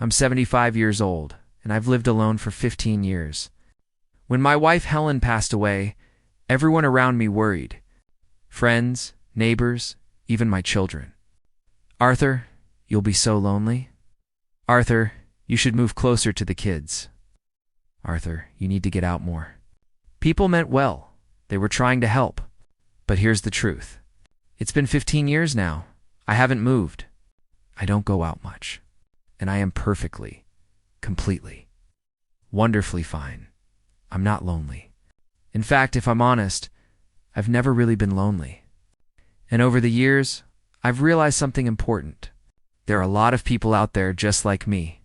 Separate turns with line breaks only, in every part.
I'm 75 years old, and I've lived alone for 15 years. When my wife Helen passed away, everyone around me worried. Friends, neighbors, even my children. "Arthur, you'll be so lonely. Arthur, you should move closer to the kids. Arthur, you need to get out more." People meant well. They were trying to help. But here's the truth. It's been 15 years now. I haven't moved. I don't go out much. And I am perfectly, completely, wonderfully fine. I'm not lonely. In fact, if I'm honest, I've never really been lonely. And over the years, I've realized something important. There are a lot of people out there just like me.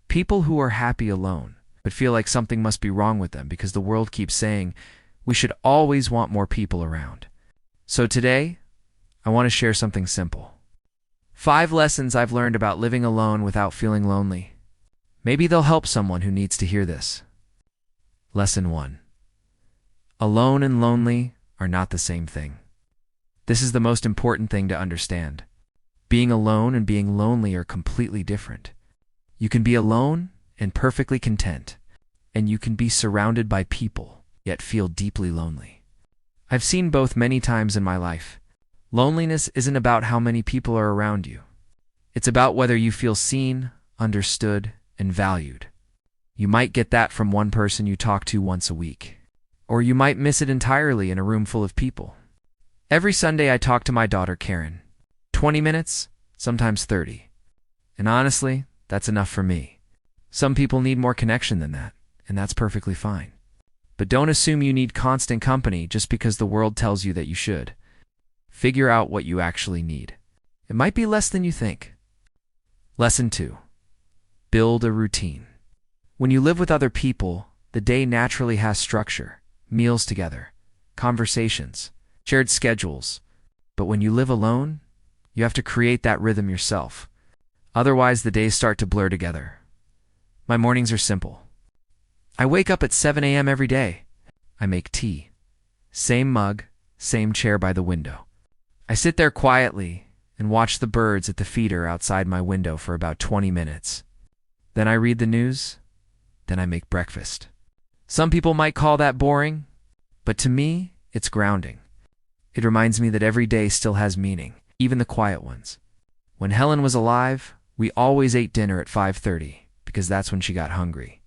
People who are happy alone, but feel like something must be wrong with them because the world keeps saying we should always want more people around. So today, I want to share something simple. 5 lessons I've learned about living alone without feeling lonely. Maybe they'll help someone who needs to hear this. Lesson 1. Alone and lonely are not the same thing. This is the most important thing to understand. Being alone and being lonely are completely different. You can be alone and perfectly content, and you can be surrounded by people, yet feel deeply lonely. I've seen both many times in my life. Loneliness isn't about how many people are around you. It's about whether you feel seen, understood, and valued. You might get that from one person you talk to once a week, or you might miss it entirely in a room full of people. Every Sunday I talk to my daughter Karen. 20 minutes, sometimes 30. And honestly, that's enough for me. Some people need more connection than that, and that's perfectly fine. But don't assume you need constant company just because the world tells you that you should. Figure out what you actually need. It might be less than you think. Lesson 2. Build a routine. When you live with other people, the day naturally has structure. Meals together, conversations, shared schedules. But when you live alone, you have to create that rhythm yourself. Otherwise, the days start to blur together. My mornings are simple. I wake up at 7 a.m. every day. I make tea. Same mug, same chair by the window. I sit there quietly and watch the birds at the feeder outside my window for about 20 minutes. Then I read the news. Then I make breakfast. Some people might call that boring, but to me, it's grounding. It reminds me that every day still has meaning, even the quiet ones. When Helen was alive, we always ate dinner at 5:30 because that's when she got hungry.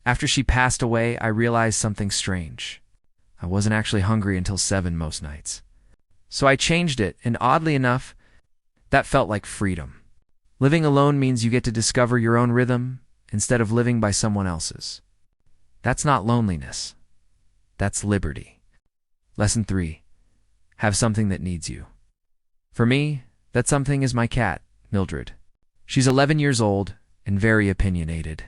After she passed away, I realized something strange. I wasn't actually hungry until 7 most nights. So I changed it, and oddly enough, that felt like freedom. Living alone means you get to discover your own rhythm instead of living by someone else's. That's not loneliness. That's liberty. Lesson 3. Have something that needs you. For me, that something is my cat, Mildred. She's 11 years old and very opinionated.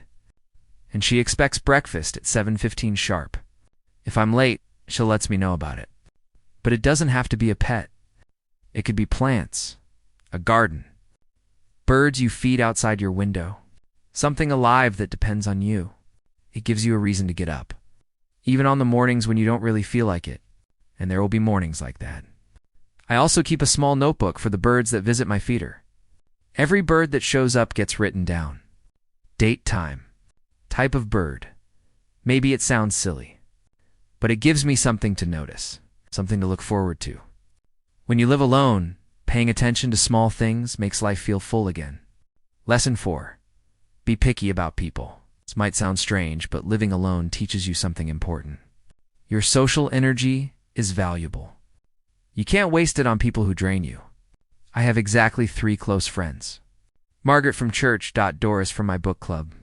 And she expects breakfast at 7:15 sharp. If I'm late, she'll let me know about it. But it doesn't have to be a pet. It could be plants, a garden, birds you feed outside your window, something alive that depends on you. It gives you a reason to get up, even on the mornings when you don't really feel like it, and there will be mornings like that. I also keep a small notebook for the birds that visit my feeder. Every bird that shows up gets written down. Date, time, type of bird. Maybe it sounds silly, but it gives me something to notice, something to look forward to. When you live alone, paying attention to small things makes life feel full again. Lesson 4. Be picky about people. This might sound strange, but living alone teaches you something important. Your social energy is valuable. You can't waste it on people who drain you. I have exactly 3 close friends. Margaret from church, Doris from my book club,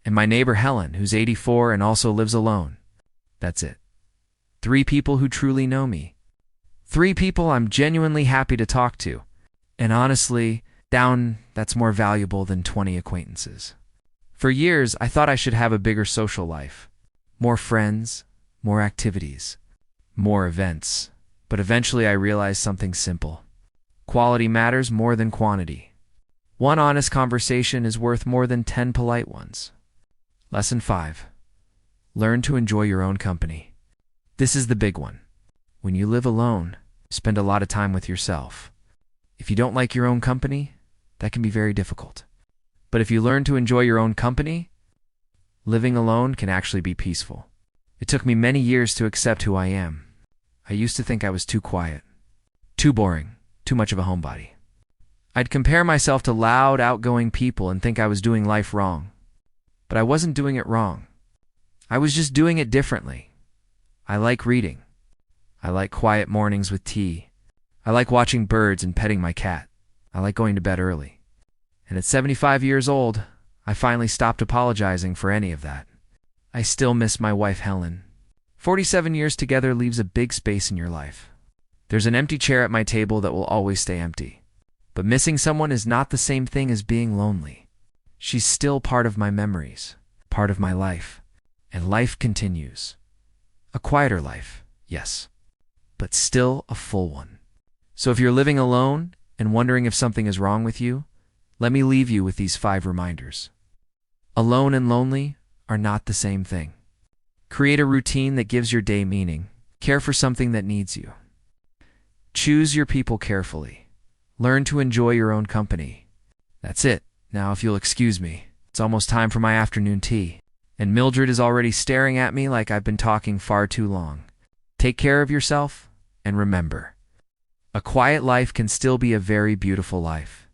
and my neighbor Helen, who's 84 and also lives alone. That's it. 3 people who truly know me. 3 people I'm genuinely happy to talk to. And honestly, that's more valuable than 20 acquaintances. For years, I thought I should have a bigger social life. More friends, more activities, more events. But eventually I realized something simple. Quality matters more than quantity. One honest conversation is worth more than 10 polite ones. Lesson 5. Learn to enjoy your own company. This is the big one. When you live alone, spend a lot of time with yourself. If you don't like your own company, that can be very difficult. But if you learn to enjoy your own company, living alone can actually be peaceful. It took me many years to accept who I am. I used to think I was too quiet, too boring, too much of a homebody. I'd compare myself to loud, outgoing people and think I was doing life wrong. But I wasn't doing it wrong. I was just doing it differently. I like reading. I like quiet mornings with tea. I like watching birds and petting my cat. I like going to bed early. And at 75 years old, I finally stopped apologizing for any of that. I still miss my wife, Helen. 47 years together leaves a big space in your life. There's an empty chair at my table that will always stay empty. But missing someone is not the same thing as being lonely. She's still part of my memories, part of my life. And life continues. A quieter life, yes, but still a full one. So if you're living alone and wondering if something is wrong with you, let me leave you with these 5 reminders. Alone and lonely are not the same thing. Create a routine that gives your day meaning. Care for something that needs you. Choose your people carefully. Learn to enjoy your own company. That's it. Now, if you'll excuse me, it's almost time for my afternoon tea. And Mildred is already staring at me like I've been talking far too long. Take care of yourself, and remember, a quiet life can still be a very beautiful life.